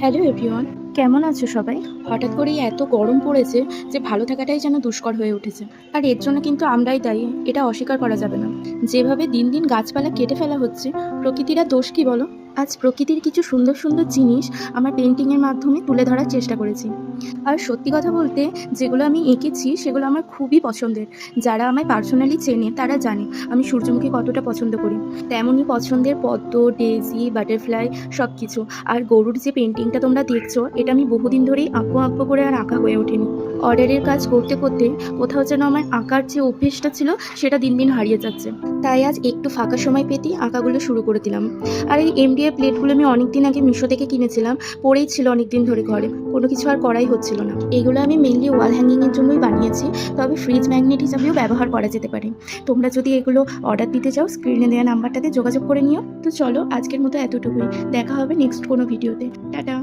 Hello everyone, কেমন আছো সবাই? হঠাৎ করেই এত গরম পড়েছে যে ভালো থাকাটাই যেন দুষ্কর হয়ে উঠেছে। আর এর জন্য কিন্তু আমরাই দায়ী, এটা অস্বীকার করা যাবে না। যেভাবে দিন দিন গাছপালা কেটে ফেলা হচ্ছে, প্রকৃতির আর দোষ কি বলো? আজ প্রকৃতির কিছু সুন্দর সুন্দর জিনিস আমার পেন্টিংয়ের মাধ্যমে তুলে ধরার চেষ্টা করেছি। আর সত্যি কথা বলতে, যেগুলো আমি এঁকেছি সেগুলো আমার খুবই পছন্দের। যারা আমায় পার্সোনালি চেনে তারা জানে আমি সূর্যমুখী কতটা পছন্দ করি। তেমনই পছন্দের পদ্ম, ডেজি, বাটারফ্লাই সব কিছু। আর গরুর যে পেন্টিংটা তোমরা দেখছো, এটা আমি বহুদিন ধরেই আঁকবো আঁকবো করে আর আঁকা হয়ে ওঠেনি। অর্ডারের কাজ করতে করতে কোথাও যেন আমার আঁকার যে অভ্যেসটা ছিল সেটা দিন দিন হারিয়ে যাচ্ছে। তাই আজ একটু ফাঁকা সময় পেতেই আঁকাগুলো শুরু করে দিলাম। আর এই এমডিএফ প্লেটগুলো আমি অনেকদিন আগে মিশো থেকে কিনেছিলাম, পড়েই ছিল অনেকদিন ধরে ঘরে, কোনো কিছু আর করাই হচ্ছিল না। এগুলো আমি মেনলি ওয়াল হ্যাঙ্গিংয়ের জন্যই বানিয়েছি, তবে ফ্রিজ ম্যাগনেট হিসাবেও ব্যবহার করা যেতে পারে। তোমরা যদি এগুলো অর্ডার দিতে চাও, স্ক্রিনে দেওয়া নাম্বারটাতে যোগাযোগ করে নিও। তো চলো, আজকের মতো এতটুকুই। দেখা হবে নেক্সট কোনো ভিডিওতে। টাটা।